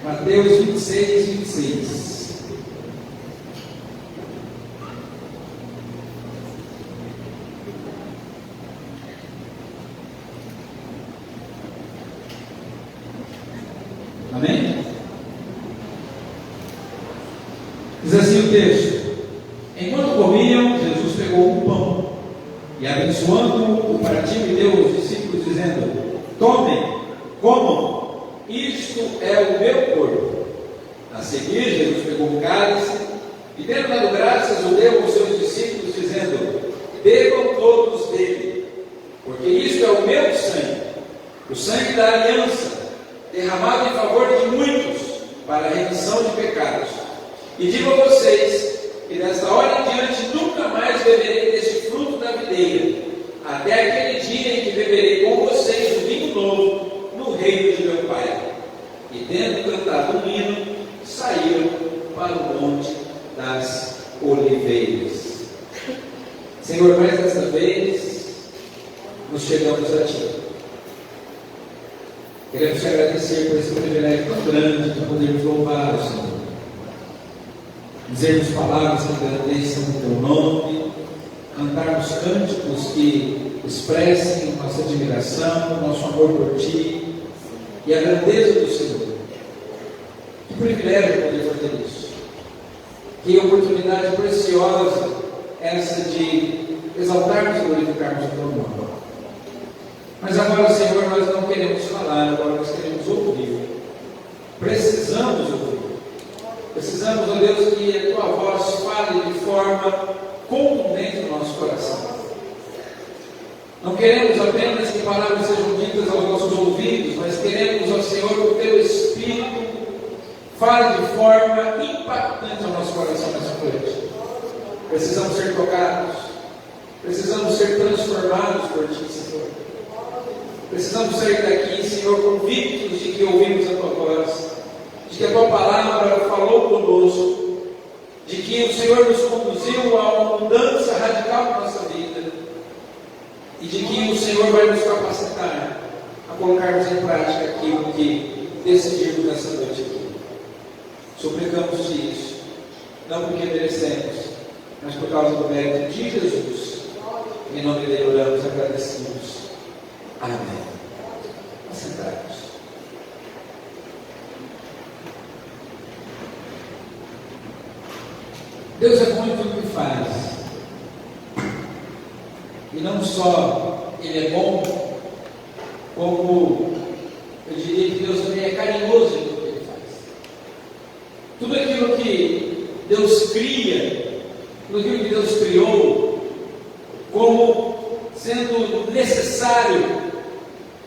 Mateus 26, 26. Amém? Diz assim o texto: enquanto comiam, Jesus pegou um pão e, abençoando-o, partiu e deu aos discípulos, dizendo: tomem, comam, isto é o meu corpo. A seguir, Jesus pegou um cálice e, tendo dado graças, o deu aos seus discípulos, dizendo: bebam todos dele, porque isto é o meu sangue, o sangue da aliança, derramado em favor de muitos, para a remissão de pecados. E digo a vocês, que desta hora em diante nunca mais beberei deste fruto da videira, até aquele dia em que beberei com vocês o vinho novo, no reino de meu Pai. E tendo cantado um hino, saíram para o monte das oliveiras. Senhor, mais desta vez, nos chegamos a Ti. Queremos te agradecer por esse privilégio tão grande de podermos louvar o Senhor, dizermos palavras que agradeçam o Teu nome, cantarmos cânticos que expressem nossa admiração, nosso amor por Ti e a grandeza do Senhor. Que privilégio poder fazer isso. Que oportunidade preciosa essa de exaltarmos e glorificarmos o Teu nome. Mas agora, Senhor, nós não queremos falar, agora nós queremos ouvir. Precisamos ouvir. Precisamos, ó Deus, que a Tua voz fale de forma contundente no nosso coração. Não queremos apenas que palavras sejam ditas aos nossos ouvidos, mas queremos, ó Senhor, que o Teu Espírito fale de forma impactante ao nosso coração nessa noite. Precisamos ser tocados. Precisamos ser transformados por Ti, Senhor. Precisamos sair daqui, Senhor, convictos de que ouvimos a Tua voz, de que a Tua palavra falou conosco, de que o Senhor nos conduziu a uma mudança radical na nossa vida, e de que o Senhor vai nos capacitar a colocarmos em prática aquilo que decidimos nessa noite aqui. Suplicamos-te isso, não porque merecemos, mas por causa do mérito de Jesus. Em nome dele oramos agradecidos. Amém. Sentados. Deus é bom em tudo que faz. E não só Ele é bom, como eu diria que Deus também é carinhoso em tudo que Ele faz. Tudo aquilo que Deus cria, tudo aquilo que Deus criou, como sendo necessário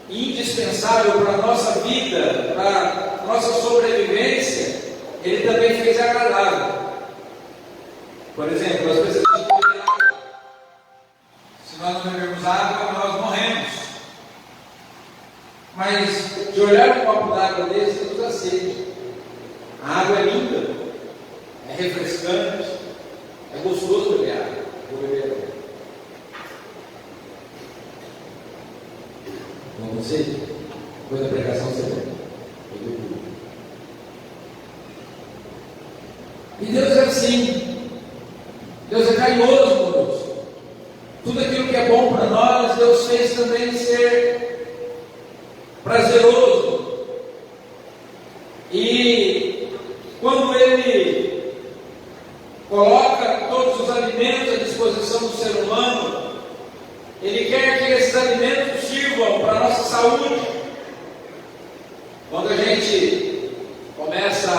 e indispensável para a nossa vida, para a nossa sobrevivência, Ele também fez agradável. Por exemplo, as pessoas que bebem água. Se nós não bebermos água, nós morremos. Mas de olhar um copo d'água desse, nos dá sede. A água é linda, é refrescante, é gostoso beber água. Vou beber água. Não sei, depois da pregação você vê. E Deus é assim. Deus é carinhoso conosco. Tudo aquilo que é bom para nós, Deus fez também ser prazeroso. E quando Ele coloca todos os alimentos à disposição do ser humano, Ele quer que esses alimentos sirvam para a nossa saúde. Quando a gente começa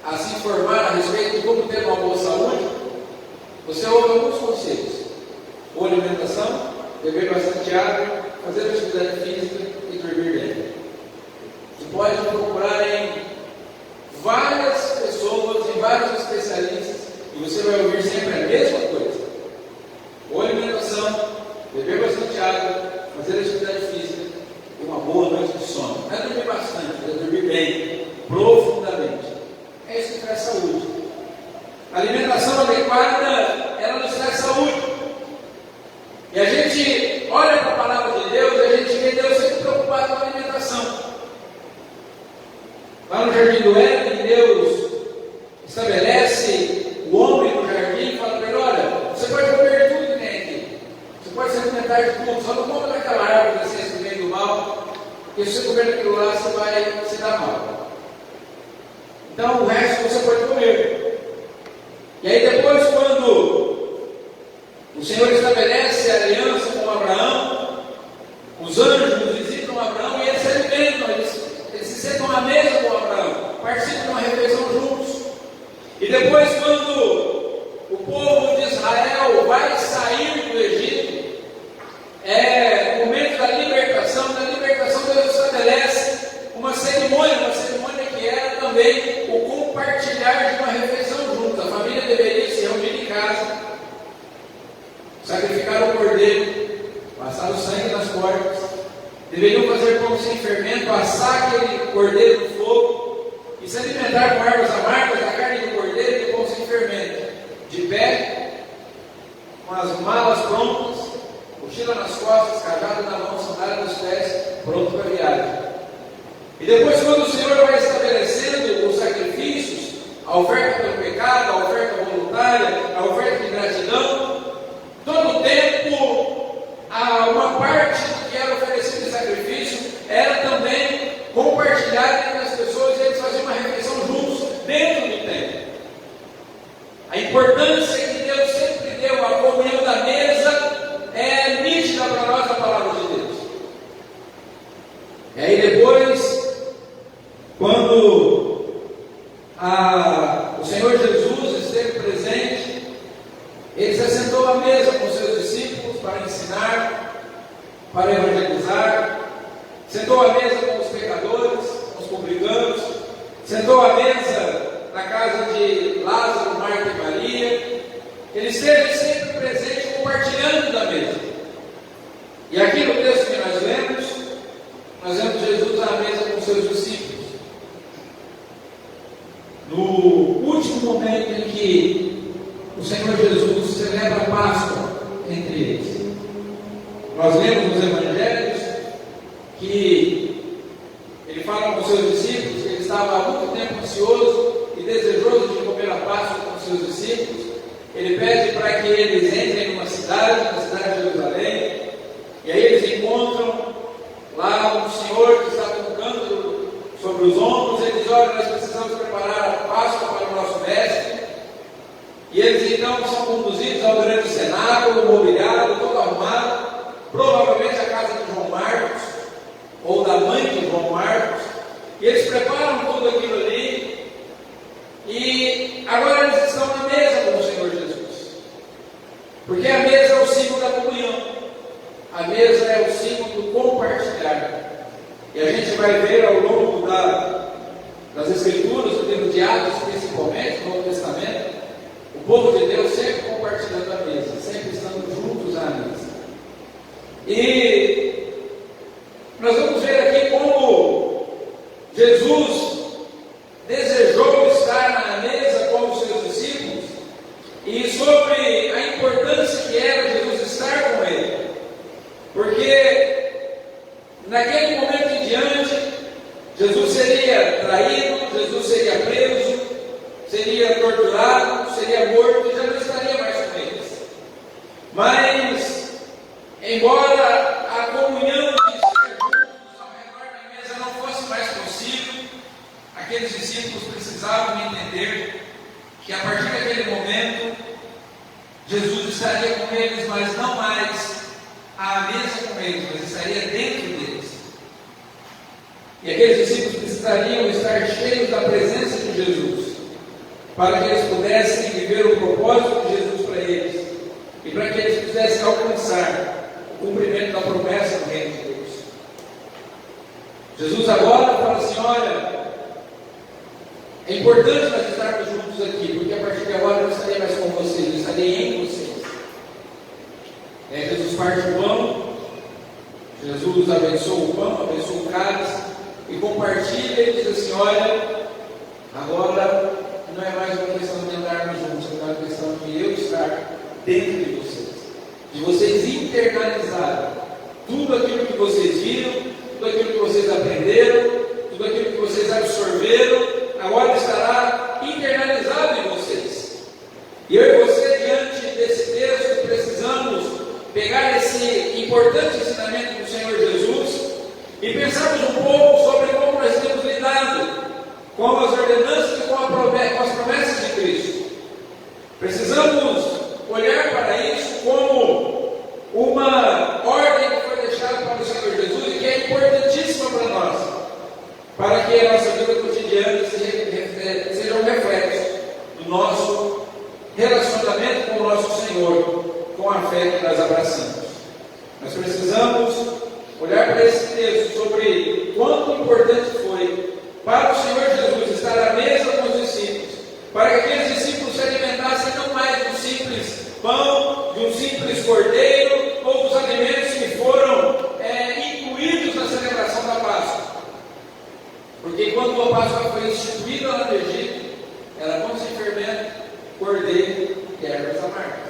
a se informar a respeito de como ter uma boa saúde, você ouve alguns conselhos: boa alimentação, beber bastante água, fazer atividade física e dormir bem. Você pode procurar em várias pessoas, em vários especialistas, e você vai ouvir sempre a mesma coisa: boa alimentação, beber bastante água, fazer atividade física e uma boa noite de sono. Não é dormir bastante, é dormir bem, profundamente. É isso que traz saúde. A alimentação adequada, ela nos traz saúde. E a gente olha para a palavra de Deus e a gente vê Deus sempre preocupado com a alimentação. Lá no jardim do Éden, Deus estabelece o homem no jardim e fala para ele: olha, você pode comer tudo que tem aqui, você pode se alimentar de tudo, só não coma daquela árvore da ciência do bem e do mal, porque se você comer daquilo lá, você vai se dar mal. Então o resto você pode comer. E aí depois, quando o Senhor estabelece a aliança com Abraão, os anjos visitam Abraão e eles se alimentam, eles se sentam à mesa com Abraão, participam de uma refeição juntos. E depois, quando o povo de Israel vai sair do Egito, no momento da libertação, Deus estabelece uma cerimônia que era também o compartilhar de uma refeição junto. A família deveria se reunir em casa, sacrificar o cordeiro, passar o sangue nas portas, deveriam fazer pão sem fermento, assar aquele cordeiro no fogo e se alimentar com ervas amargas da carne do cordeiro e do pão sem fermento, de pé, com as malas prontas, mochila nas costas, cajado na mão, sandália nos pés, pronto para a viagem. E depois, quando o Senhor vai estabelecendo os sacrifícios, a oferta pelo pecado, a oferta voluntária, a oferta de gratidão, todo o tempo, uma parte do que era oferecido de sacrifício era também compartilhada entre as pessoas e eles faziam uma refeição juntos dentro do templo. A importância que Deus sempre deu à comunhão da mesa é nítida para nós a palavra de Deus. E aí depois, quando o Senhor Jesus esteve presente, ele se assentou à mesa com seus discípulos para ensinar, para evangelizar, sentou à mesa com os pecadores, com os publicanos, sentou à mesa na casa de Lázaro, Marta e Maria. Ele esteve sempre presente, compartilhando da mesa. E aqui no texto que nós vemos Jesus à mesa com seus discípulos. No último momento em que o Senhor Jesus celebra a Páscoa entre eles. Nós lemos nos Evangelhos que ele fala com seus discípulos que ele estava há muito tempo ansioso e desejoso de comer a Páscoa com seus discípulos. Ele pede para que eles entrem numa cidade, na cidade de Jerusalém, e aí eles encontram lá um senhor que está com um cântaro sobre os ombros. Eles dizem: olha, nós precisamos preparar a Páscoa para o nosso mestre. E eles então são conduzidos ao grande cenáculo, mobiliado, todo arrumado, provavelmente a casa de João Marcos, ou da mãe de João Marcos, e eles preparam tudo aquilo ali, e agora eles estão na mesa com o Senhor Jesus, porque a mesa é o símbolo da comunhão, a mesa é o símbolo do compartilhar, e a gente vai ver ao longo das Escrituras, do livro de Atos principalmente, no Novo Testamento, o povo de Deus sempre compartilhando a mesa, sempre estando juntos à mesa. E nós vamos ver aqui como Jesus desejou estar na mesa com os seus discípulos e sobre a importância que era Jesus estar com ele. Porque naquele momento em diante, Jesus seria traído, Jesus seria preso, seria torturado, seria morto e já não estaria mais com eles. Mas, embora a comunhão de estar juntos ao redor da mesa não fosse mais possível, aqueles discípulos precisavam entender que a partir daquele momento, Jesus estaria com eles, mas não mais à mesa com eles, mas estaria dentro deles. E aqueles discípulos precisariam estar cheios da presença de Jesus, para que eles pudessem viver o propósito de Jesus para eles, e para que eles pudessem alcançar o cumprimento da promessa do reino de Deus. Jesus agora fala assim: olha, é importante nós estarmos juntos aqui, porque a partir de agora eu não estarei mais com vocês, eu estarei em vocês. Jesus parte o pão, Jesus abençoa o pão, abençoa o cálice, e compartilha e diz assim: olha, agora não é mais uma questão de andarmos juntos, é uma questão de eu estar dentro de vocês internalizarem tudo aquilo que vocês viram, tudo aquilo que vocês aprenderam, tudo aquilo que vocês vocês absorveram, agora estará internalizado em vocês. E eu e você, diante desse texto, precisamos pegar esse importante ensinamento do Senhor Jesus e pensarmos um pouco sobre como nós temos lidado com as ordenanças e com as promessas de Cristo. Precisamos olhar para isso como uma ordem que foi deixada para o Senhor Jesus e que é importantíssima para nós, para que a nossa vida cotidiana seja um reflexo do nosso relacionamento com o nosso Senhor, com a fé que nós abraçamos. Nós precisamos olhar para esse texto sobre quanto importante foi para o Senhor Jesus estar à mesa com os discípulos, para que aqueles discípulos se alimentassem não mais de um simples pão, de um simples cordeiro, ou dos alimentos que foram incluídos na celebração da Páscoa. Porque quando a Páscoa foi instituída lá no Egito, era pão sem fermento, cordeiro e ervas amargas.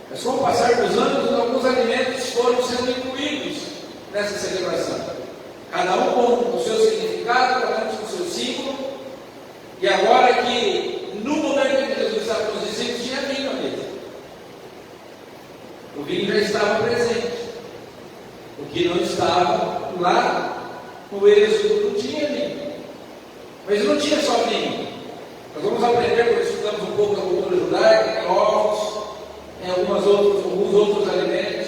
Mas com o passar dos anos, alguns alimentos foram sendo incluídos nessa celebração. Cada um com o seu significado, cada um com o seu símbolo. E agora que, no momento em que Jesus estava com os discípulos, tinha vinho à mesa. O vinho já estava presente. O que não estava lá no Êxodo não tinha vinho. Mas não tinha só vinho. Nós vamos aprender, quando estudamos um pouco da cultura judaica, em ovos, em alguns outros alimentos,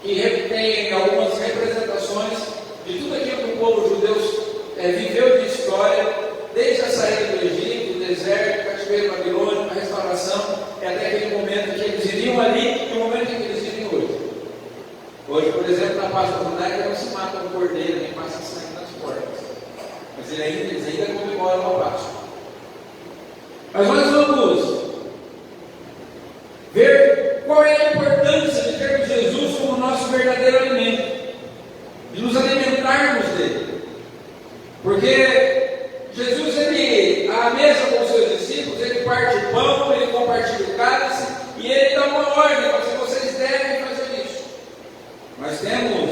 que têm algumas representações de tudo aquilo que o povo judeu viveu de história, desde a saída do Egito, o deserto, o cativeiro babilônico, a restauração, até aquele momento que eles viviam ali e o momento em que eles vivem hoje. Hoje, por exemplo, na Páscoa judaica não se mata um cordeiro, nem passa sangue nas portas. Mas eles ainda comemoram a Páscoa. Mas nós vamos ver qual é a importância de termos Jesus como nosso verdadeiro alimento, de nos alimentarmos dele. Porque Jesus, à mesa com os seus discípulos, ele parte o pão, ele compartilha o cálice e ele dá uma ordem, para que vocês devem fazer isso. Nós temos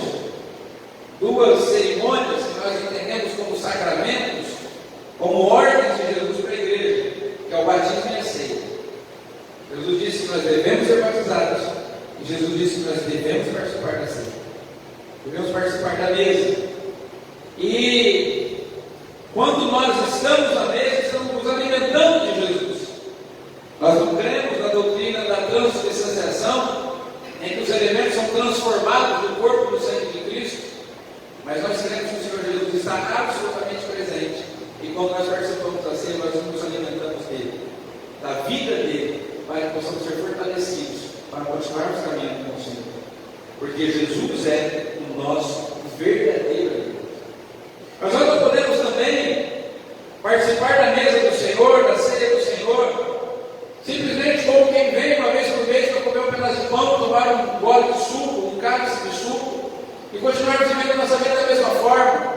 duas cerimônias que nós entendemos como sacramentos, como ordens de Jesus para a igreja, que é o batismo e a ceia. Jesus disse que nós devemos ser batizados, e Jesus disse que nós devemos participar da ceia. Devemos participar da mesa. E quando nós estamos à mesa, estamos nos alimentando de Jesus. Nós não cremos na doutrina da transubstanciação, em que os elementos são transformados no corpo e no sangue de Cristo, mas nós cremos que o Senhor Jesus está absolutamente presente. E quando nós participamos da ceia, nós nos alimentamos dele, da vida dele, para que possamos ser fortalecidos, para continuarmos caminhando com o Senhor. Porque Jesus é o nosso verdadeiro alimento. Mas nós não podemos também participar da mesa do Senhor, da ceia do Senhor, simplesmente como quem vem uma vez por mês para comer um pedaço de pão, tomar um gole de suco, um cálice de suco, e continuarmos vivendo a nossa vida da mesma forma.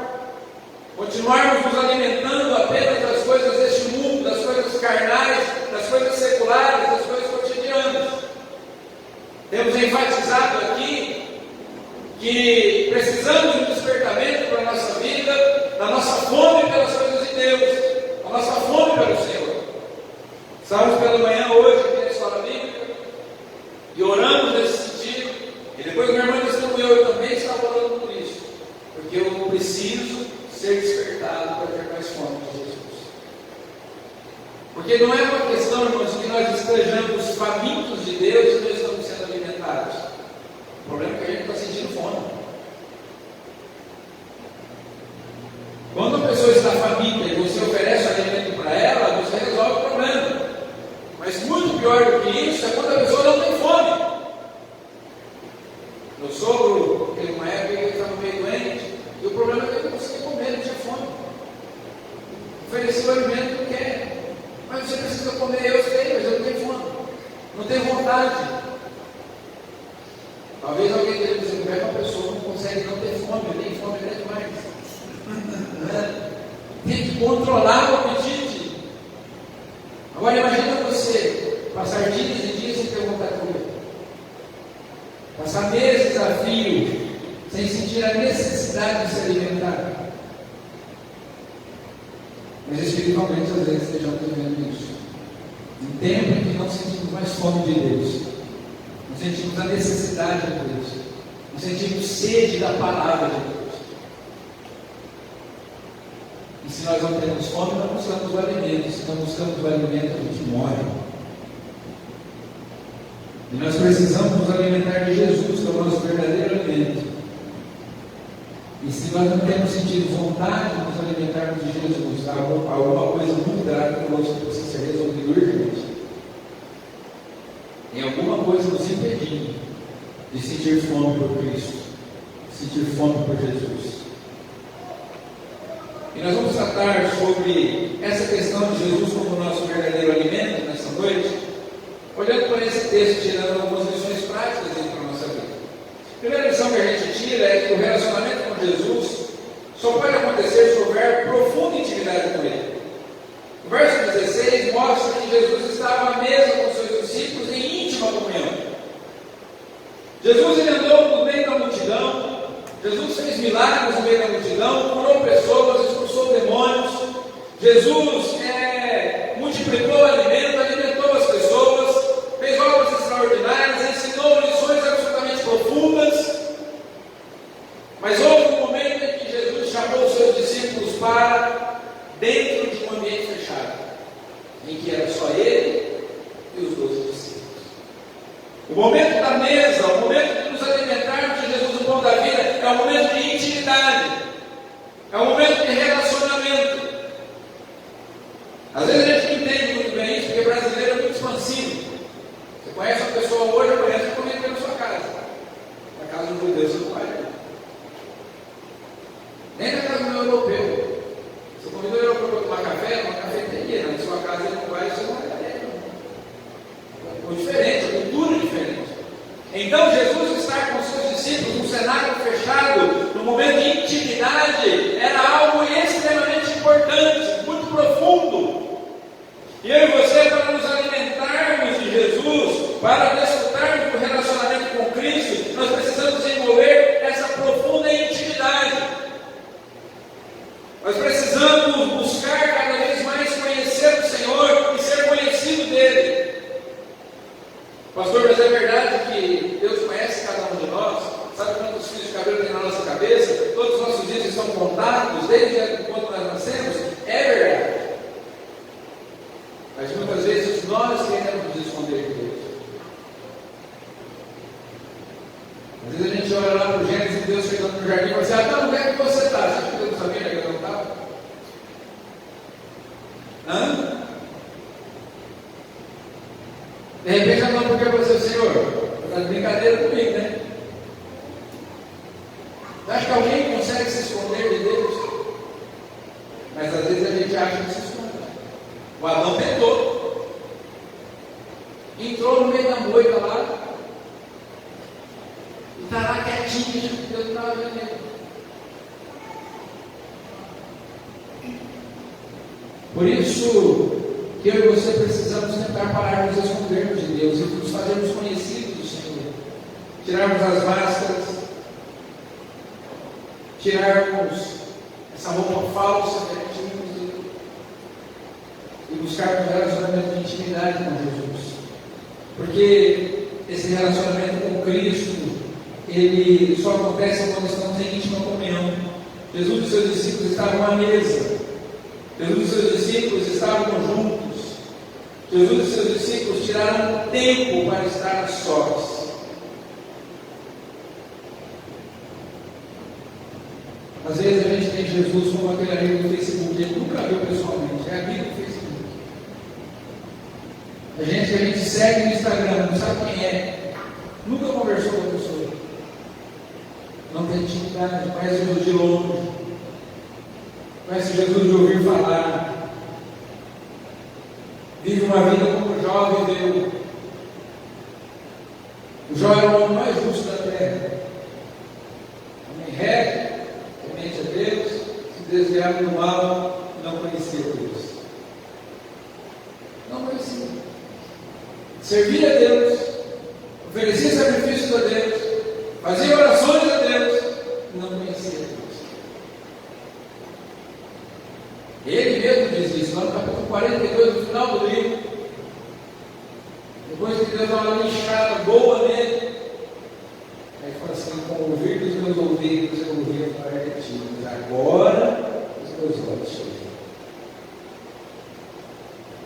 Continuarmos nos alimentando apenas das coisas deste mundo, das coisas carnais, das coisas seculares, das coisas cotidianas. Temos enfatizado aqui que precisamos de um despertamento para a nossa vida, da nossa fome pelas coisas de Deus, da nossa fome pelo Senhor. Estávamos pela manhã hoje aqui na escola bíblica e oramos nesse sentido, e depois minha irmã testemunhou, eu também estava orando por isso, porque eu preciso ser despertado para ter mais fome de Jesus. Porque não é uma questão, irmãos, que nós estejamos famintos de Deus e não estamos sendo alimentados. O problema é que a gente está sentindo fome. Quando a pessoa está faminta e você oferece alimento para ela, você resolve o problema. Mas muito pior do que isso é quando a pessoa não tem fome. Meu sogro, teve uma época que ele estava meio doente, e o problema é que ele não conseguia comer, ele tinha fome. Ofereceu o alimento que quer. Mas você precisa comer, eu sei, mas eu não tenho fome. Não tenho vontade. Talvez alguém tenha dizer, como é que uma pessoa não consegue não ter fome? Eu tenho fome até demais. Tem que controlar o apetite. Agora imagina você passar dias e dias sem ter vontade de comer. Passar meses a fio sem sentir a necessidade de se alimentar. mas espiritualmente às vezes estejamos vivendo isso. Um tempo em que não sentimos mais fome de Deus, não sentimos a necessidade de Deus, não sentimos sede da palavra de Deus. E se nós não temos fome, não buscamos o alimento. Se não buscamos o alimento, a gente morre. E nós precisamos nos alimentar de Jesus, que é o nosso verdadeiro alimento. E se nós não temos sentido vontade de nos alimentarmos de Jesus, alguma coisa muito grave conosco que precisa ser resolvida urgente. Tem alguma coisa nos impedindo de sentir fome por Cristo, de sentir fome por Jesus. E nós vamos tratar sobre essa questão de Jesus como nosso verdadeiro alimento nessa noite, olhando para esse texto, tirando algumas lições práticas dentro da nossa vida. A primeira lição que a gente tira é que o relacionamento com Jesus só pode acontecer se houver profunda intimidade com Ele. O verso 16 mostra que Jesus estava à mesa com seus discípulos em íntima comunhão. Jesus ele andou no meio da multidão, Jesus fez milagres no meio da multidão, curou pessoas, expulsou demônios, Jesus multiplicou o alimento, alimentou as pessoas, fez obras extraordinárias, ensinou lições absolutamente profundas. Mas houve um momento em que Jesus chamou os seus discípulos para dentro de um ambiente fechado, em que era só Ele e os 12 discípulos. O momento da mesa, o momento de nos alimentarmos de Jesus, o pão da vida, é um momento de intimidade, é um momento de relacionamento. Às vezes a gente não entende muito bem isso, porque brasileiro é muito expansivo. Você conhece uma pessoa hoje, amanhã você comenta na sua casa. Na casa do judeu você não vai. Nem na casa do europeu. Você convida o europeu para tomar café, numa cafeteria, na sua casa ele não vai, você não vai. É diferente, a cultura é diferente. Então Jesus estar com seus discípulos num cenário fechado, num momento de intimidade, era algo extremamente importante, muito profundo. E eu e você, para nos alimentarmos de Jesus, para desfrutarmos do relacionamento com Cristo, nós precisamos desenvolver essa profunda intimidade. Nós precisamos buscar cada vez mais conhecer o Senhor e ser conhecido dele. Pastor, mas é verdade que Deus conhece cada um de nós? Sabe quantos fios de cabelo tem na nossa cabeça? Todos os nossos dias estão contados desde quando nós nascemos? É verdade. Mas muitas vezes nós queremos nos esconder de Deus. Às vezes a gente olha lá para o Gênesis e Deus chegando no jardim e fala assim: não, onde é que você está? Você acha que Deus não sabia onde é que eu não estava? De repente ela não podia dizer: Senhor, está de brincadeira comigo, né? Você acha que alguém consegue se esconder de Deus? Mas às vezes a gente acha que se esconde. O Adão tentou, entrou no meio da moita lá, e está lá quietinho, que Deus não estava vendo ele. Por isso que eu e você precisamos tentar parar de nos escondermos de Deus e nos fazermos conhecidos do Senhor. Tirarmos as máscaras, tirarmos essa roupa falsa que a gente usa e buscarmos um relacionamento de intimidade com Jesus. Porque esse relacionamento com Cristo, ele só acontece quando estamos em íntima comunhão. Jesus e seus discípulos estavam à mesa. Jesus e seus discípulos estavam juntos. Jesus e seus discípulos tiraram tempo para estar a sós. Às vezes a gente tem Jesus como aquele amigo do Facebook, ele nunca viu pessoalmente, é amigo do Facebook. A gente segue no Instagram, não sabe quem é, nunca conversou com a pessoa, não tem intimidade, conhece Jesus de longe, conhece Jesus de ouvir falar, vive uma vida como o Jó viveu. O Jó era o homem mais justo da terra, homem reto, temente a Deus, se desviava do mal, não conhecia Deus. Não conhecia. Servia a Deus, oferecia sacrifícios a Deus, fazia orações a Deus, não conhecia Deus. Ele mesmo fez isso, lá no capítulo 42, no final do livro. Depois que Deus dá uma linchada boa nele, aí fala assim: com o ouvir dos meus ouvidos eu ouvi a falar de ti, mas agora os meus olhos te veem.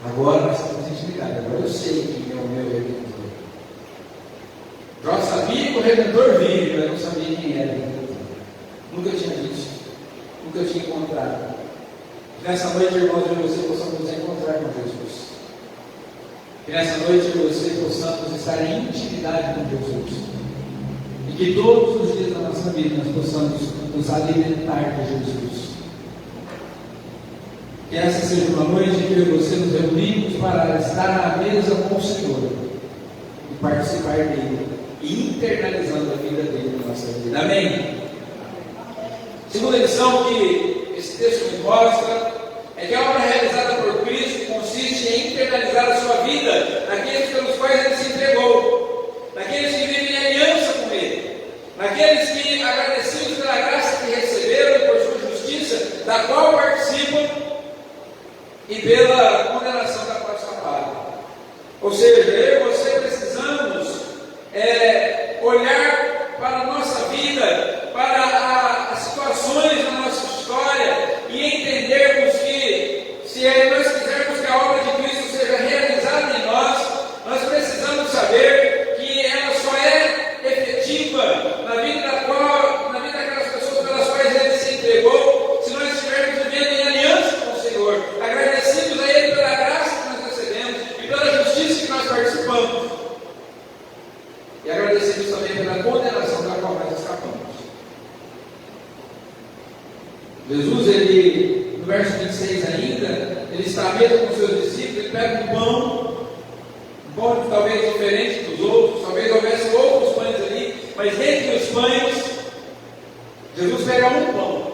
Agora nós temos intimidade, agora eu sei quem é o meu Redentor. Jó sabia que o Redentor vive, mas não sabia quem era o Redentor. Nunca tinha visto, nunca tinha encontrado. Nessa noite, irmãos, eu e você possamos nos encontrar com Jesus. Que nessa noite eu e você possamos estar em intimidade com Jesus. E que todos os dias da nossa vida nós possamos nos alimentar de Jesus. Que essa seja uma noite em que eu e você nos reunimos para estar à mesa com o Senhor e participar dele e internalizando a vida dele na nossa vida. Amém? Segunda lição que esse texto nos mostra é que a obra realizada por Cristo consiste em internalizar a sua vida naqueles pelos quais ele se entregou, naqueles que vivem em aliança com ele, naqueles que, agradecidos pela graça que receberam e por sua justiça, da qual participam, e pela condenação da qual escaparam. Ou seja, eu e você precisamos olhar para a nossa vida, para as situações da nossa história e entendermos que, se nós quisermos que a obra de Cristo seja realizada em nós, nós precisamos saber que ela só é efetiva na vida daquelas pessoas pelas quais ele se entregou, se nós estivermos vivendo em aliança com o Senhor, agradecidos a ele pela graça que nós recebemos e pela justiça que nós participamos, e agradecidos também pela condenação da qual nós escapamos. Jesus, ele, no verso 26 ainda, ele está à mesa com seus discípulos, ele pega um pão talvez diferente dos outros, talvez houvesse outros pães ali, mas dentre os pães, Jesus pega um pão.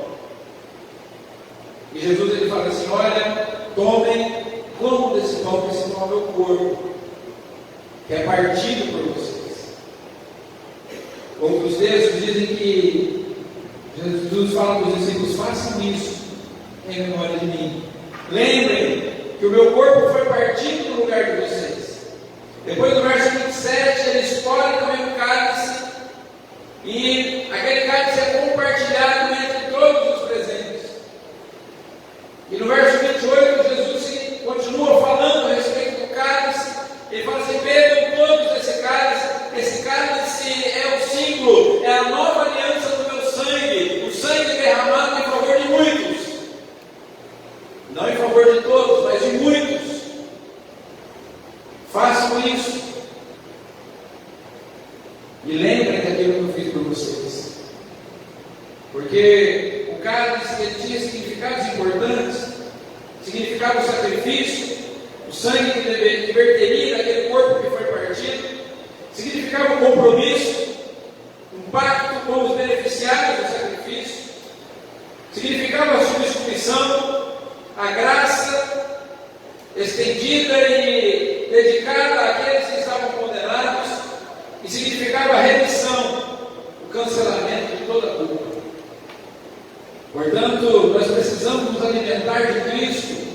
E Jesus, ele fala assim: olha, tomem, comam desse pão, que esse pão é o meu corpo, que é partido por vocês. Outros textos dizem que Jesus fala para os discípulos: façam isso em memória de mim. Lembrem que o meu corpo foi partido no lugar de vocês. Depois do verso 27, ele escolhe também um cálice, e aquele cálice é compartilhado entre todos os presentes. E no verso 28, Jesus continua falando a respeito do cálice. Ele fala assim: bebam todos desse cálice. Esse cálice é o símbolo, é a nova aliança do meu sangue, o sangue derramado em favor de muitos, não em favor de todos, mas de muitos. Façam isso e lembrem daquilo que eu fiz por vocês, porque o cálice, ele tinha significados importantes, significava o sacrifício, o sangue que verteria daquele corpo que foi partido, significava um compromisso, um pacto com os beneficiários do sacrifício, significava a substituição, a graça estendida e dedicada àqueles que estavam condenados, e significava a remissão, o cancelamento de toda a culpa. Portanto, nós precisamos nos alimentar de Cristo,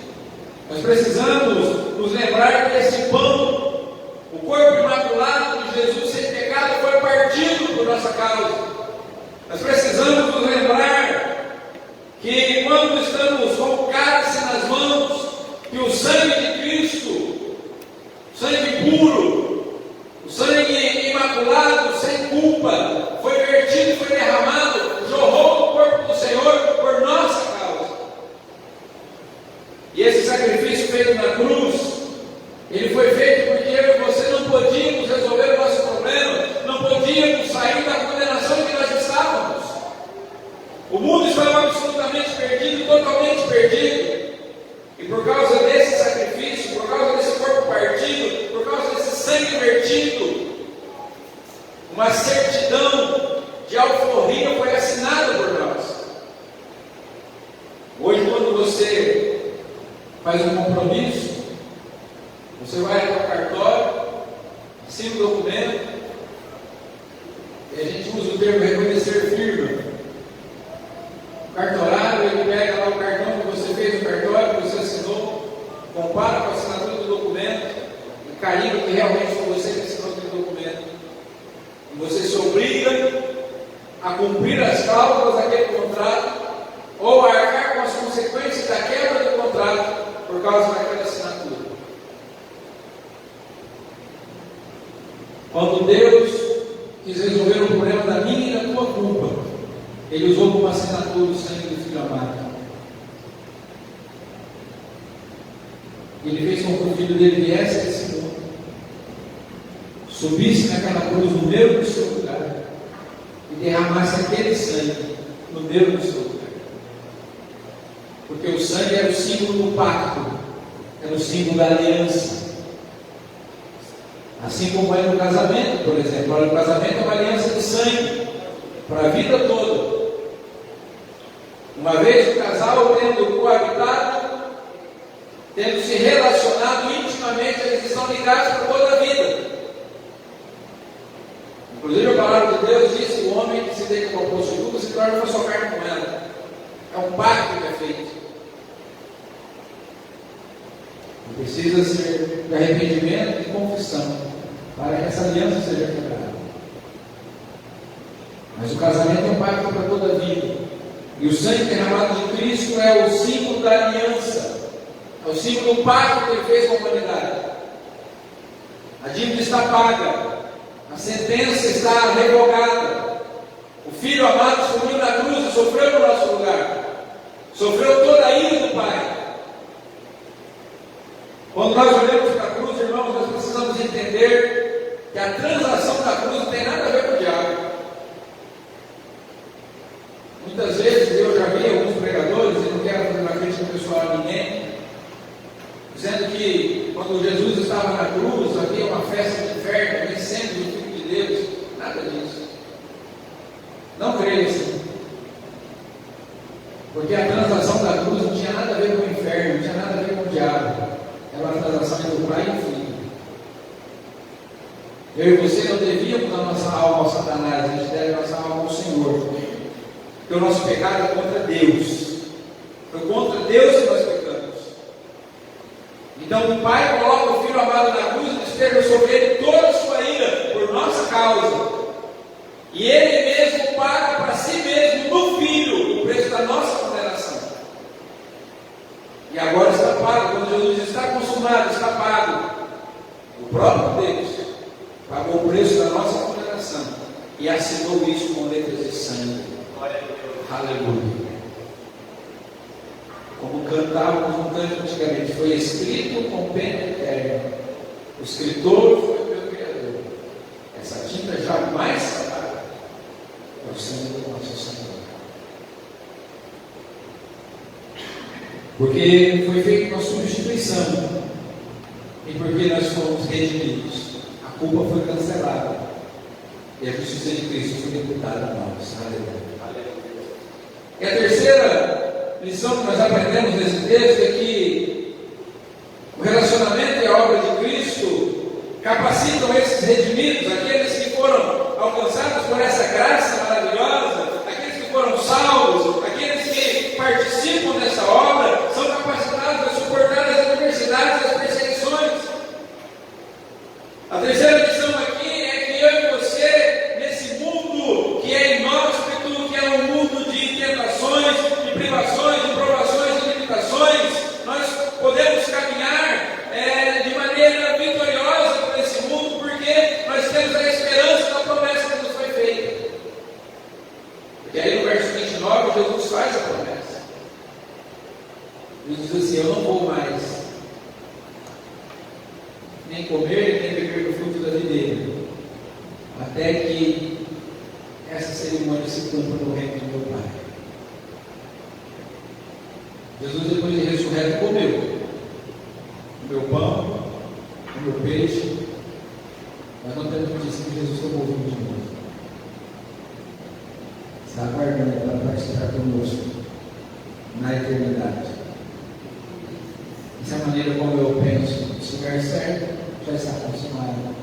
nós precisamos nos lembrar que esse pão, o corpo imaculado de Jesus sem pecado, foi partido por nossa causa. Nós precisamos nos lembrar que quando estamos com o cálice nas mãos, que o sangue de Cristo, sangue puro, o sangue imaculado, sem culpa, foi vertido, foi derramado, jorrou no corpo do Senhor por nossa causa. E esse sacrifício feito na cruz, ele foi feito porque eu e você não podíamos resolver o nosso problema, não podíamos sair da condenação em que nós estávamos. O mundo estava absolutamente perdido, totalmente perdido. E por causa desse sacrifício, por causa desse corpo partido, por causa desse sangue vertido, uma certidão de alforria foi assinada por nós. Hoje, quando você faz um compromisso, você vai ao cartório, assina o documento, e a gente usa o termo reconhecer firma. O cartorário, ele pega lá o cartão que você fez no cartório, que você assinou, que realmente você assinou aquele documento. E você se obriga a cumprir as cláusulas daquele contrato ou a arcar com as consequências da quebra do contrato por causa daquela assinatura. Quando Deus quis resolver o problema da minha e da tua culpa, Ele usou como assinatura o sangue do Filho amado. Ele fez com que o Filho dele viesse a esse mundo, subisse naquela cruz no meu e no seu lugar, e derramasse aquele sangue no meu e no seu lugar. Porque o sangue era o símbolo do pacto, era o símbolo da aliança. Assim como é no casamento, por exemplo. O casamento é uma aliança de sangue para a vida toda. Uma vez o casal tendo coabitado, tendo se relacionado intimamente, eles estão ligados por toda a vida. Inclusive a palavra de Deus diz que o homem que se deita com a prostituta se torna uma só carne com ela. É um pacto que é feito. Precisa ser de arrependimento e confissão para que essa aliança seja quebrada. Mas o casamento é um pacto para toda a vida. E o sangue derramado de Cristo é o símbolo da aliança. É o símbolo do pacto que Ele fez com a humanidade. A dívida está paga. A sentença está revogada. O Filho amado subiu na cruz e sofreu no nosso lugar. Sofreu toda a ira do Pai. Quando nós olhamos para a cruz, irmãos, nós precisamos entender que a transação da cruz não tem nada a ver com o diabo. Muitas vezes eu já vi alguns pregadores, e não quero fazer uma crítica pessoal a ninguém, dizendo que quando Jesus estava na cruz, havia uma festa de inferno, vencendo o Filho de Deus. Nada disso. Não creio assim. Porque a transação da cruz não tinha nada a ver com o inferno, não tinha nada a ver com o diabo. Era uma transação entre o Pai e o Filho. Eu e você não devíamos dar nossa alma ao Satanás, a gente deve nossa alma ao Senhor. Porque o nosso pecado é contra Deus. Foi contra Deus que nós pecamos. Então o Pai coloca o Filho amado na cruz e esteja sobre ele toda a sua ira por nossa causa. E Ele mesmo paga para si mesmo, no Filho, o preço da nossa condenação. E agora está pago. Quando Jesus diz está consumado, está pago, o próprio Deus pagou o preço da nossa condenação e assinou isso com letras de sangue. Aleluia. Como cantávamos um canto antigamente, foi escrito com pena eterna. O escritor foi o meu Criador. Essa tinta jamais será. É o sangue do nosso Senhor. Porque foi feita uma substituição. E porque nós fomos redimidos. A culpa foi cancelada. E a justiça de Cristo foi imputada a nós. Aleluia. E a terceira lição que nós aprendemos nesse texto é que o relacionamento e a obra de Cristo capacitam esses redimidos, aqueles que foram alcançados por essa graça maravilhosa, aqueles que foram salvos, aqueles que participam dessa obra, são capacitados a suportar as adversidades e as perseguições. A terceira lição aqui é que eu e você, nesse mundo que é inóspito, que é um mundo de tentações, de privações, de provações e limitações, nós podemos caminhar de maneira vitoriosa por esse mundo, porque nós temos a esperança da promessa que nos foi feita. Porque aí no verso 29, Jesus faz a promessa. Jesus diz assim: eu não vou mais nem comer, nem beber do fruto da videira, até que essa cerimônia se cumpra no reino do meu Pai. Jesus, depois de ressurreto, comeu o meu pão, o meu peixe, mas não temos notícia que Jesus tomou vinho de novo. Está aguardando para participar conosco na eternidade. Essa é a maneira como eu penso. Se estiver certo, já está consumado.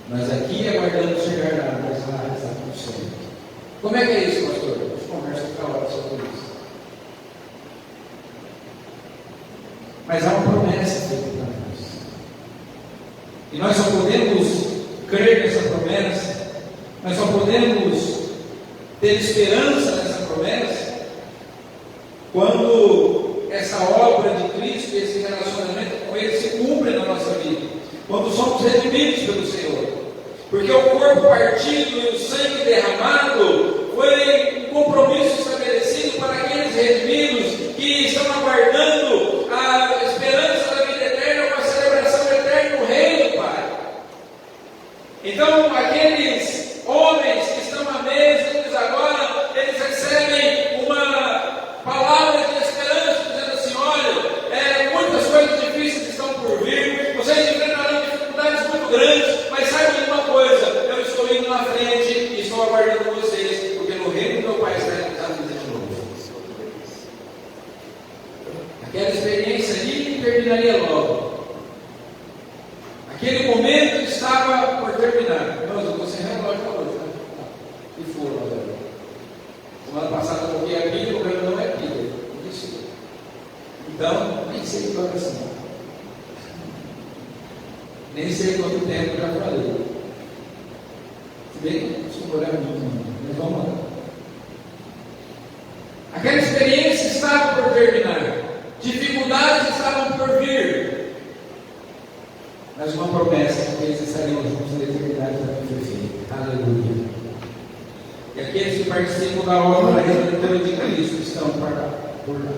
Mas aqui aguardando chegar lá, mas lá está tudo certo. Como é que é isso, pastor? A gente conversa outra hora sobre isso. Mas há uma promessa feita para nós. E nós só podemos crer nessa promessa, nós só podemos ter esperança nessa promessa, quando essa obra de Cristo, esse relacionamento com Ele se cumpre na nossa vida, quando somos redimidos pelo Senhor. Porque o corpo partido e o sangue derramado foi um compromisso estabelecido para aqueles redimidos que estão aguardando a esperança da vida eterna, uma celebração eterna no reino do Pai. Então, aqueles homens que estão à mesa, eles agora, eles recebem uma palavra de esperança, dizendo assim: olha, muitas coisas difíceis estão por vir, vocês enfrentarão dificuldades muito grandes, mas saibam de uma coisa, eu estou indo na frente e estou aguardando vocês, porque no reino do meu Pai está realizado de novo. Aquela experiência ali terminaria logo. Aquele momento estava por terminar. Irmãos, eu estou sem relógio hoje, né? E foram, galera. Semana passada eu coloquei a Bíblia, o problema não é Bíblia. Isso. Então, nem sei que hora são. Nem sei quanto tempo já falei. Se bem que não preciso olhar muito, mas vamos lá. Aquela experiência estava por terminar. Dificuldades estavam por vir. Mas uma promessa que eles estariam juntos na eternidade também foi feita. Aleluia. E aqueles que participam da obra redentora de Cristo estão por lá.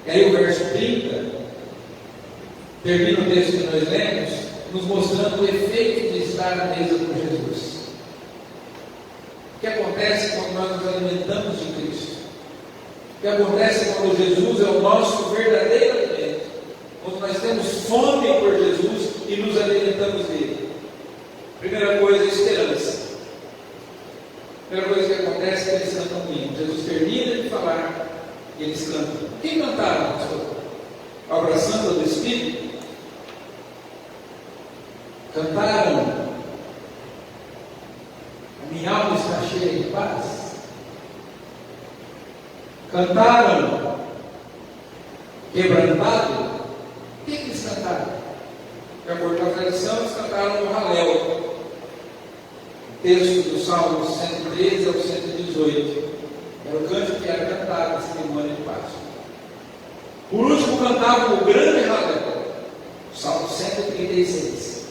E aí o verso 30 termina o texto que nós lemos, nos mostrando o efeito de estar à mesa com Jesus. O que acontece quando nós nos alimentamos de Cristo? O que acontece quando Jesus é o nosso verdadeiro alimento? Quando nós temos fome por Jesus e nos alimentamos dele. Primeira coisa, esperança. Primeira coisa que acontece é que eles cantam um hino. Jesus termina de falar e eles cantam. Quem cantaram, pastor? A obra santa do Espírito? Cantaram: a minha alma está cheia de paz. Cantaram: quebrantado. O que eles cantaram? De acordo com a tradição, eles cantaram no Halel, texto do Salmo 113 ao 118. Era o canto que era cantado na cerimônia de Páscoa. Por último, cantavam o grande Halel, Salmo 136.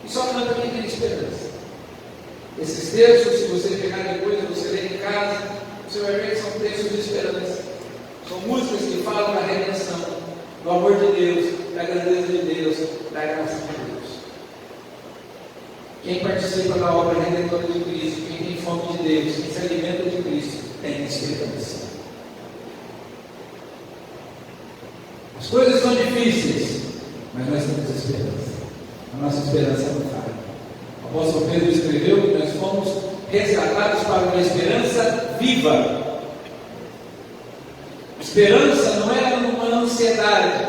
E só canta quem tem esperança. Esses textos, se você pegar depois e você ler em casa, você vai ver que são textos de esperança. São músicas que falam da redenção, do amor de Deus, da grandeza de Deus, da graça de Deus. Quem participa da obra redentora de Cristo, quem tem fome de Deus, quem se alimenta de Cristo, tem esperança. As coisas são difíceis, mas nós temos esperança. A nossa esperança não falha. O apóstolo Pedro escreveu que nós fomos resgatados para uma esperança viva. Esperança não é uma ansiedade.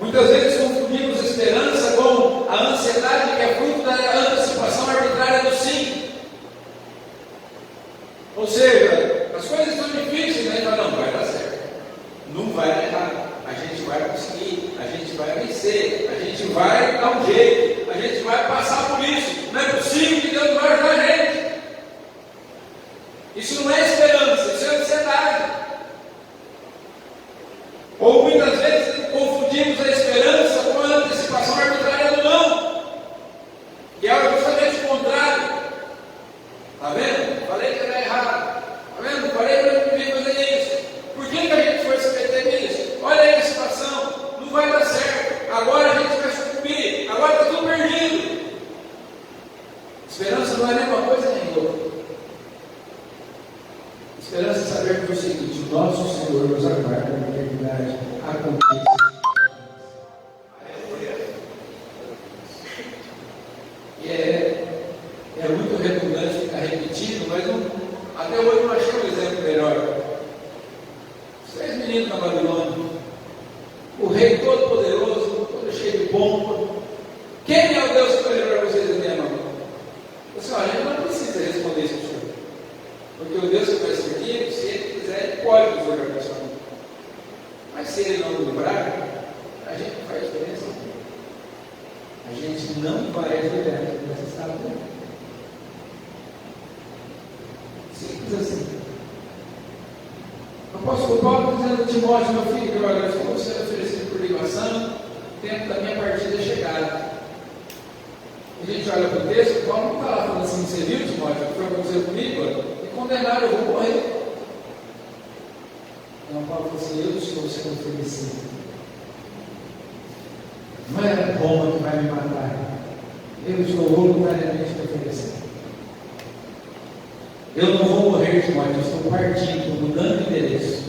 Muitas vezes confundimos esperança com a ansiedade que é fruto da antecipação arbitrária do sim. Ou seja, as coisas estão difíceis, né? Então, não vai dar certo, não vai dar errado, a gente vai conseguir, a gente vai vencer, a gente vai dar um jeito, a gente vai passar por isso. Não é possível que Deus vai ajudar a gente. Isso não é esperança, isso é ansiedade. Ou muitas vezes confundimos a esperança com a antecipação arbitrária do não, que é justamente o contrário. Está vendo? Falei que era errado. Está vendo? Falei que eu não devia fazer isso. Por que a gente foi se meter nisso? Olha aí a situação, não vai dar certo. Agora a gente vai sucumbir, agora está tudo perdido. Esperança não é nem uma coisa nem outra. Esperança é saber que é o seguinte: o nosso Senhor nos aguarda na eternidade, a conquista. E é muito redundante ficar repetindo, mas até hoje não achei um exemplo melhor. Os 3 meninos na Babilônia, o rei todo poderoso, todo cheio de pompa. Quem é o Deus que vai livrar vocês da minha mão? Você olha, a gente não precisa responder isso, senhor. Porque o Deus que vai servir, se ele quiser, ele pode nos livrar da sua mão. Mas se ele não nos livrar, a gente não faz diferença. não vai liberar dessa estado. Simples assim. O apóstolo Paulo dizendo a Timóteo, meu filho, olha, eu estou sendo oferecido por libação, o tempo da minha partida é chegado. E a gente olha para o texto, Paulo não está lá falando assim, você viu, Timóteo, o que foi acontecer comigo? Me condenaram, eu vou morrer. Então Paulo falou assim, eu estou sendo oferecido. Não é a bomba que vai me matar. Eu estou voluntariamente me oferecendo. Eu não vou morrer, Timóteo, eu estou partindo, estou mudando de endereço.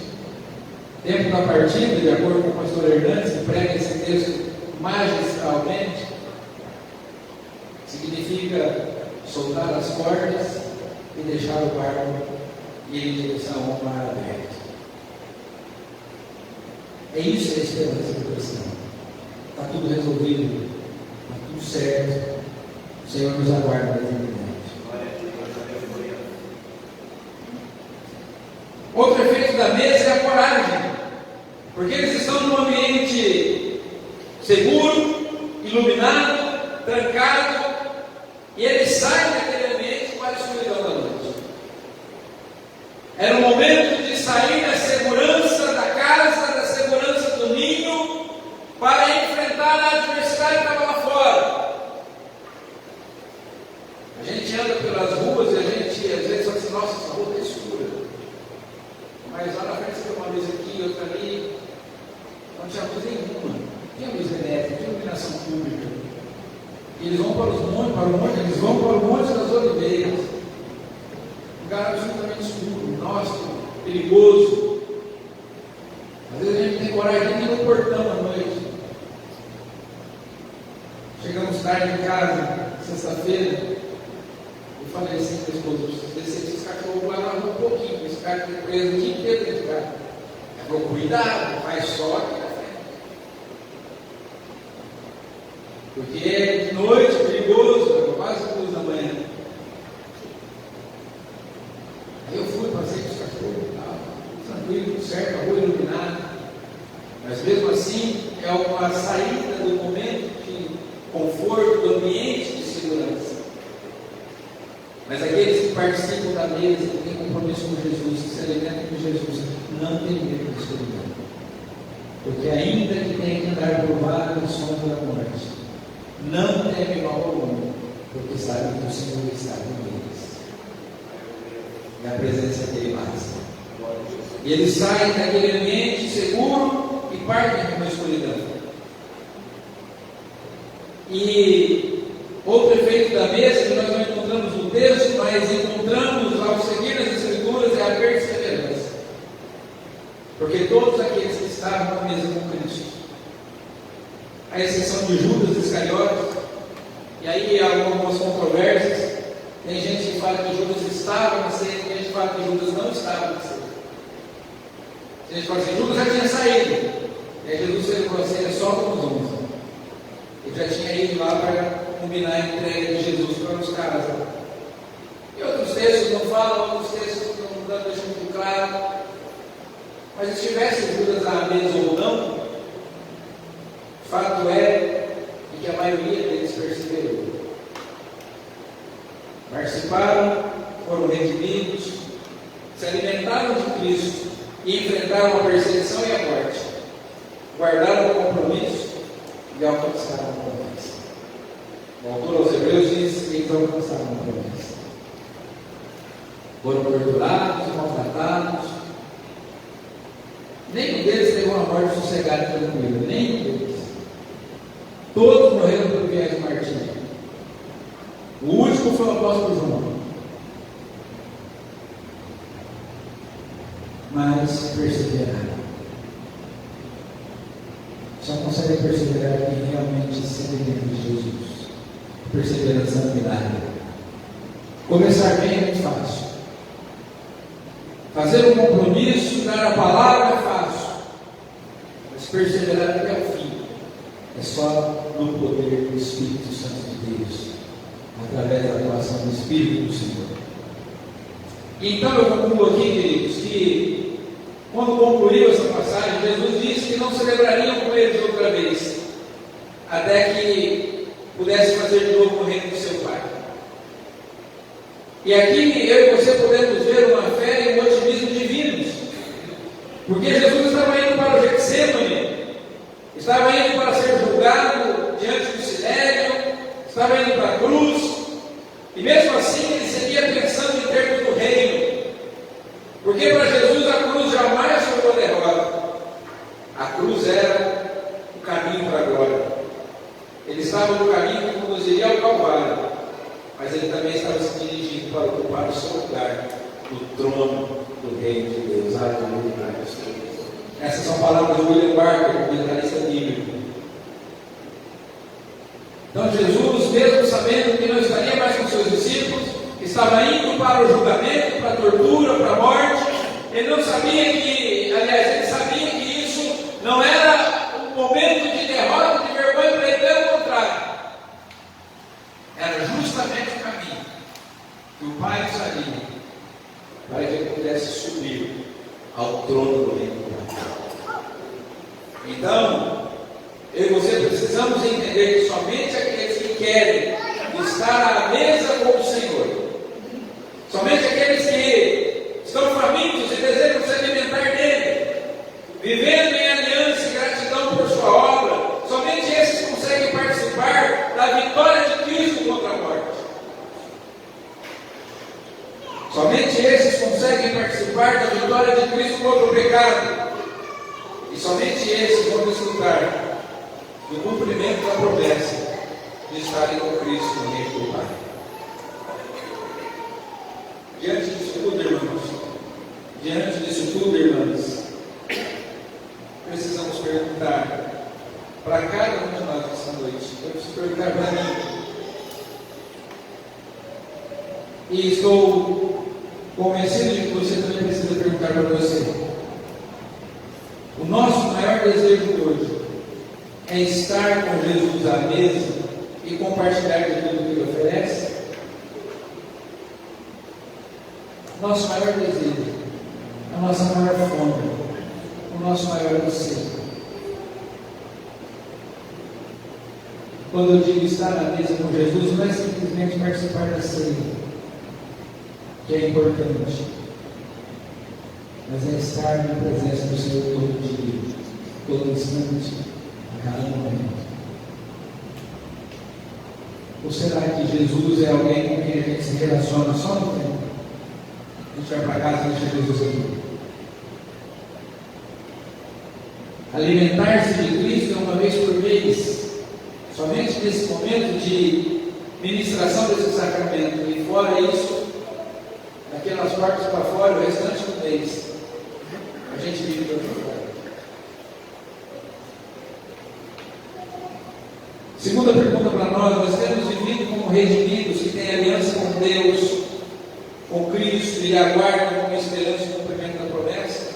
Tempo da partida, de acordo com o pastor Hernandes, que prega esse texto magistralmente, significa soltar as cordas e deixar o barco ir em direção ao mar aberto. É isso a esperança do cristão. Está tudo resolvido, está tudo certo. O Senhor nos aguarda na eternidade. Outro efeito da mesa é a coragem, porque eles estão num ambiente seguro, iluminado, trancado, e eles saem daquele ambiente para a escuridão da noite. Era o momento de sair da segurança da casa, da segurança do ninho, para enfrentar a adversidade que estava lá fora. A gente anda pelas ruas e a gente às vezes fala assim, nossa, essa rua está escura. Mas lá na frente tem uma luz aqui, outra ali. Não tinha luz nenhuma. Tinha luz elétrica, tinha iluminação pública. E eles vão para o monte, eles vão para o Monte das Oliveiras. Lugar absolutamente escuro, nossa, perigoso. Às vezes a gente tem coragem de ir no portão à noite. Chegamos tarde em casa, sexta-feira. Eu falei assim para a esposa, eu preciso descer esses cachorros lá na rua um pouquinho, esse cara tem preso o dia inteiro dentro de casa. Ela falou, cuidado, faz só aqui na frente. Porque é de noite, perigoso, era quase 2 da manhã. Aí eu fui, passei com os cachorros e tal, tranquilo, tudo certo, a rua iluminada. Mas mesmo assim, é uma saída do momento de conforto, do ambiente de segurança. Mas aqueles que participam da mesa, que têm compromisso com Jesus, que se alimentam com Jesus, não têm medo de escuridão. Porque ainda que tenha que andar por vários sons da morte, não teme mal algum, porque sabe que o Senhor está com eles. E a presença dele basta. E eles saem daquele ambiente seguro e partem para uma escuridão. E outro efeito da mesa, que nós não encontramos no texto, mas encontramos ao seguir as Escrituras, é a perseverança. Porque todos aqueles que estavam na mesa com Cristo, à exceção de Judas Iscariotes, e aí há algumas controvérsias, tem gente que fala que Judas estava na ceia, tem gente que fala que Judas não estava na ceia. Tem gente que fala assim, Judas já tinha saído, e aí Jesus celebrou a ceia só com os 11. Ele já tinha ido lá para combinar a entrega de Jesus para os caras. E outros textos não falam, outros textos não deixam muito claro. Mas se tivesse Judas à mesa ou não, fato é que a maioria deles perseverou. Participaram, foram redimidos, se alimentaram de Cristo e enfrentaram a perseguição e a morte. Guardaram o compromisso e alcançaram a promessa. O autor aos Hebreus diz que eles alcançaram a promessa. Foram torturados e maltratados. Nenhum deles teve uma morte sossegada e tranquila. Nenhum deles. Todos morreram por viés de martírio. O último foi o apóstolo João. Mas perseveraram. Só consegue perseverar quem realmente se alimenta de Jesus. Perseverança é um milagre. Começar bem é muito fácil. Fazer um compromisso, dar a palavra é fácil. Mas perseverar até o fim é só no poder do Espírito Santo de Deus, através da atuação do Espírito do Senhor. Então eu concluo aqui, queridos, que quando concluiu essa passagem, Jesus disse que não celebrariam com eles outra vez, até que pudesse fazer nascer de novo no reino do seu Pai. E aqui eu e você podemos ver uma fé e um otimismo divinos. Porque Jesus estava indo para o Getsêmani, estava indo para ser julgado diante do Sinédrio, estava indo para a cruz, e mesmo assim ele seguia pensando em termos do reino. Porque para Jesus a cruz jamais foi uma derrota. A cruz era o caminho para a glória. Ele estava no caminho que conduziria ao Calvário, mas ele também estava se dirigindo para ocupar o seu lugar no trono do reino de Deus. Aleluia. Essas são palavras de William Barker, comentarista bíblico. Então Jesus, mesmo sabendo que não estaria mais com seus discípulos, estava indo para o julgamento, para a tortura, para a morte. Ele não sabia que, aliás, ele sabia que isso não era um momento de derrota, de vergonha para ele, pelo contrário. Era justamente o caminho que o Pai usaria para que ele pudesse subir ao trono do reino. Então, eu e você precisamos entender que somente aqueles que querem estar à mesa com o Senhor, somente aqueles que estão famintos e desejam se alimentar dele, vivendo em aliança e gratidão por sua obra, somente esses conseguem participar da vitória de Cristo contra a morte. Somente esses conseguem participar da vitória de Cristo contra o pecado. E somente esses vão desfrutar do cumprimento da promessa de estarem com Cristo no reino do Pai. Diante disso tudo, irmãos, precisamos perguntar para cada um de nós essa noite. Eu preciso perguntar para mim. E estou convencido de que você também precisa perguntar para você. O nosso maior desejo hoje é estar com Jesus à mesa e compartilhar de tudo que Ele oferece. Nosso maior desejo, a nossa maior fome, o nosso maior anseio. Quando eu digo estar na mesa com Jesus, não é simplesmente participar da ceia, que é importante, mas é estar na presença do Senhor todo dia, todo instante, a cada momento. Ou será que Jesus é alguém com quem a gente se relaciona só no tempo? A gente vai para casa e deixa Jesus aqui. Alimentar-se de Cristo é uma vez por mês, somente nesse momento de ministração desse sacramento, e fora isso, daquelas partes para fora, o restante do mês, a gente vive de outra forma. Segunda pergunta para nós temos vivido como redimidos que têm aliança com Deus, com Cristo e aguardam com esperança o cumprimento da promessa?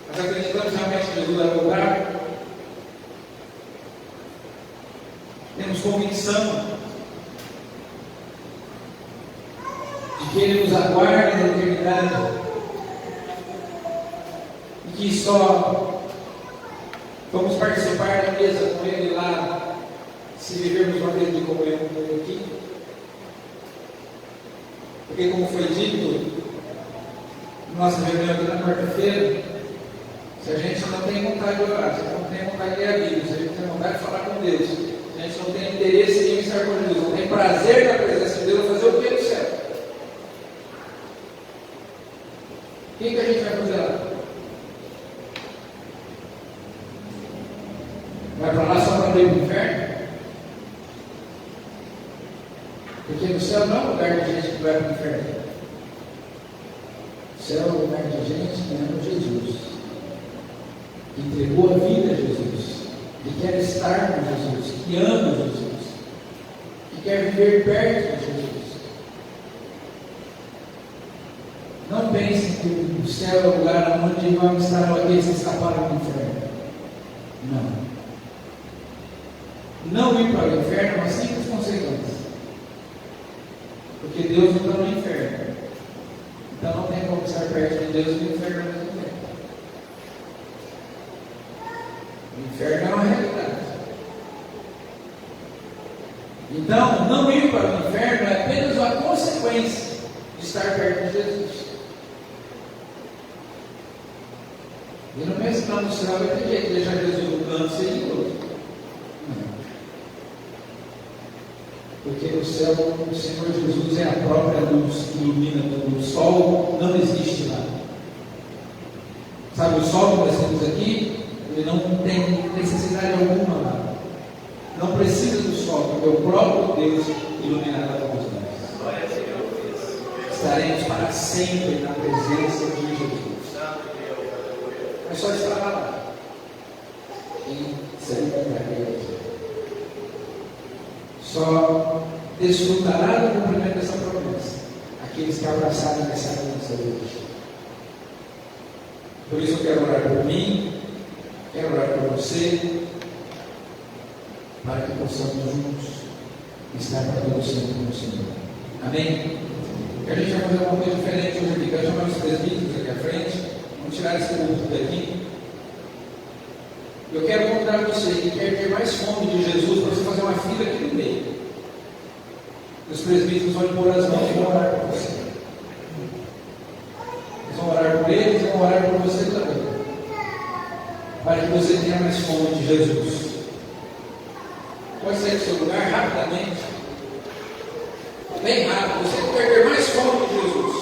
Nós acreditamos realmente que Jesus vai voltar? Temos convicção de que Ele nos aguarda na eternidade e que só vamos participar da mesa com Ele lá se vivermos uma vida de comunhão com Ele aqui? Porque, como foi dito, nossa reunião aqui na quarta-feira, se a gente não tem vontade de orar, se a gente não tem vontade de ler a Bíblia, se a gente tem vontade de falar com Deus, se a gente não tem interesse em estar com Jesus, não tem prazer na presença de Deus, fazer o que no céu? O que a gente vai fazer lá? Vai para lá só para ir para o inferno? Porque no céu não é um lugar de gente que vai para o inferno. O céu é um lugar de gente que ama Jesus, que entregou a vida a Jesus, que quer estar com Jesus, que ama Jesus, que quer viver perto de Jesus. Não pensem que o céu é o lugar onde vão estar aqueles que escaparam do inferno. Não. Não ir para o inferno é uma simples consequência. Porque Deus não está no inferno. Então não tem como estar perto de Deus e do inferno ao mesmo tempo. O inferno é uma realidade. Então, não ir para o inferno é apenas uma consequência de estar perto de Jesus. E não pense que lá no céu vai ter jeito de deixar Jesus no canto sem outro. Não. Porque no céu o Senhor Jesus é a própria luz que ilumina tudo. O sol não existe lá. Sabe, o sol que nós temos aqui, ele não tem necessidade alguma lá. Não precisa do sol, porque o próprio Deus iluminará todos nós. Estaremos para sempre na presença de Jesus. É só estar lá. Quem será que só desfrutará do cumprimento dessa promessa aqueles que abraçarem essa aliança hoje. Por isso eu quero orar por mim, quero orar por você, para que possamos juntos estar para todo sempre com o Senhor. Amém? E a gente vai fazer uma coisa diferente hoje aqui. Quero chamar os presbíteros aqui à frente. Vamos tirar esse púlpito daqui. Eu quero convidar você que quer ter mais fome de Jesus para você fazer uma fila aqui no meio. Os presbíteros vão pôr as mãos e vão orar por você. Eles vão orar por eles e vão orar por você também. Para que você tenha mais fome de Jesus. Pode sair do seu lugar rapidamente. Bem rápido. Você quer ter mais fome de Jesus.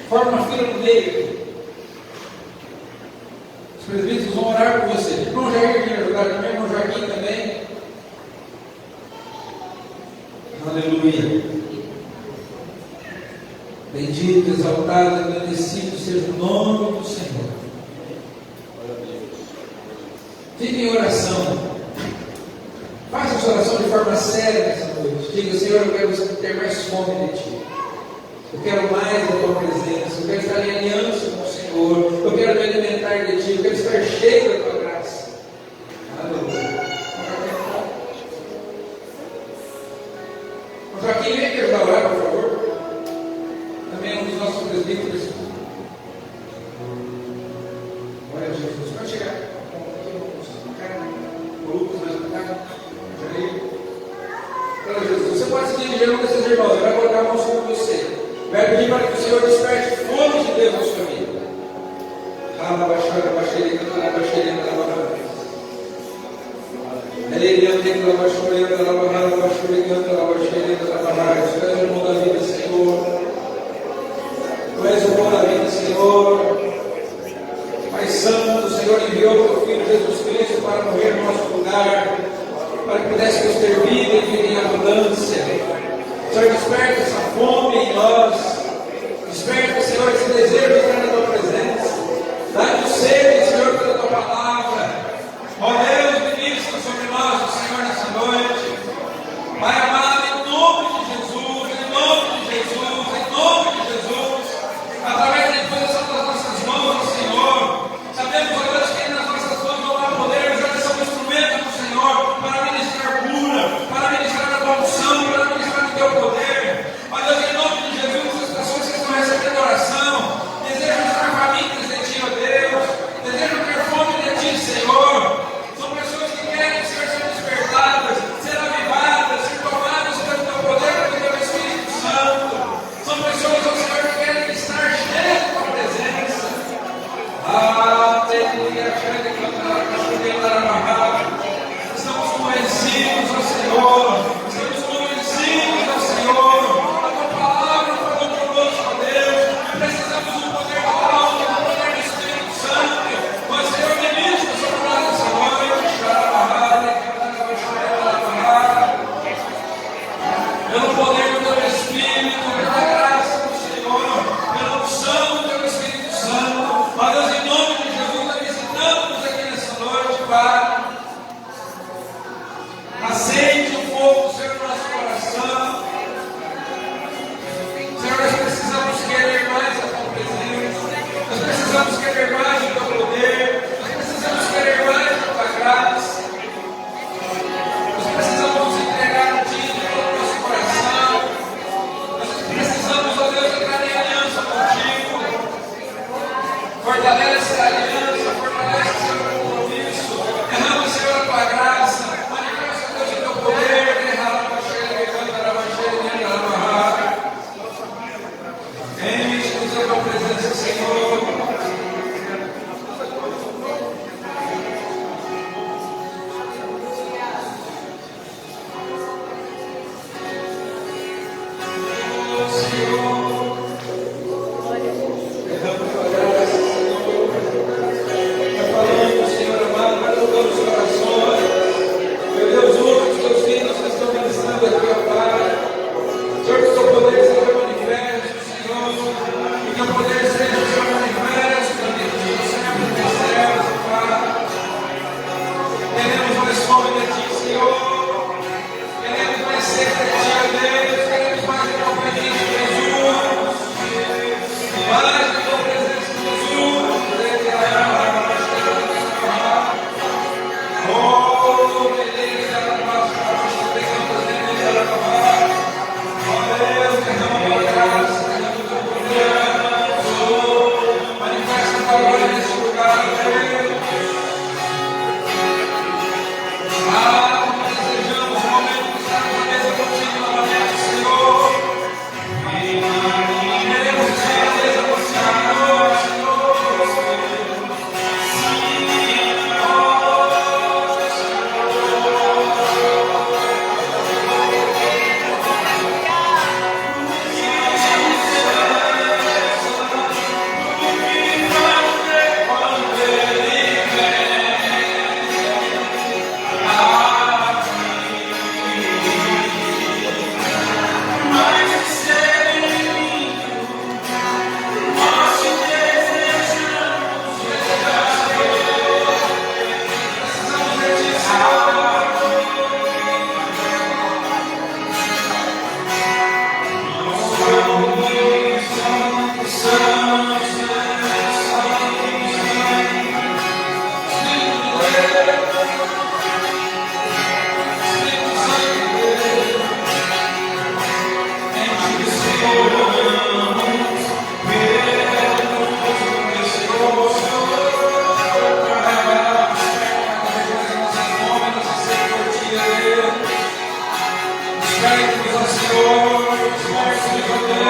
Forma uma fila no meio. Os presbíteros vão orar por você. Irmão Jair quer ajudar também, irmão Joaquim também. Aleluia. Bendito, exaltado, agradecido seja o nome do Senhor. Fique em oração. Faça essa oração de forma séria nessa noite. Diga, Senhor, eu quero ter mais fome de Ti. Eu quero mais da Tua presença. Eu quero estar em aliança com o Senhor. Eu quero me alimentar de Ti. Eu quero estar cheio da Tua graça. Aleluia. Joaquim, vem aqui ajudar a orar, por favor. Também é um dos nossos presbíteros. Glória a Jesus. Pode chegar. Você pode se dirigir a um desses irmãos, ele vai colocar a mão sobre você. Vai pedir para que o Senhor desperte fome de Deus na sua vida. Tu és o bom da vida, Senhor. Tu és o bom da vida, Senhor. Pai Santo, o Senhor enviou o Teu Filho Jesus Cristo para morrer no nosso lugar, para que pudéssemos ter vida e vida em abundância. Senhor, desperta essa fome em nós. Desperta, Senhor, esse desejo de estar na Tua presença. Dá-nos sede, Senhor, pela Tua palavra. Ó Deus, ministra sobre nós, Senhor, nessa noite. Pai amado, em nome de Jesus, em nome de Jesus, em nome de Jesus, através de todas as nossas mãos, Senhor, sabemos, ó Deus, que nas nossas mãos não há poder, mas elas são instrumentos do Senhor para ministrar cura, para ministrar a Tua unção, para ministrar o Teu poder. Ó Deus, em nome de Jesus, as pessoas que estão recebendo oração, Pede-nos ao Senhor, esforços a Deus.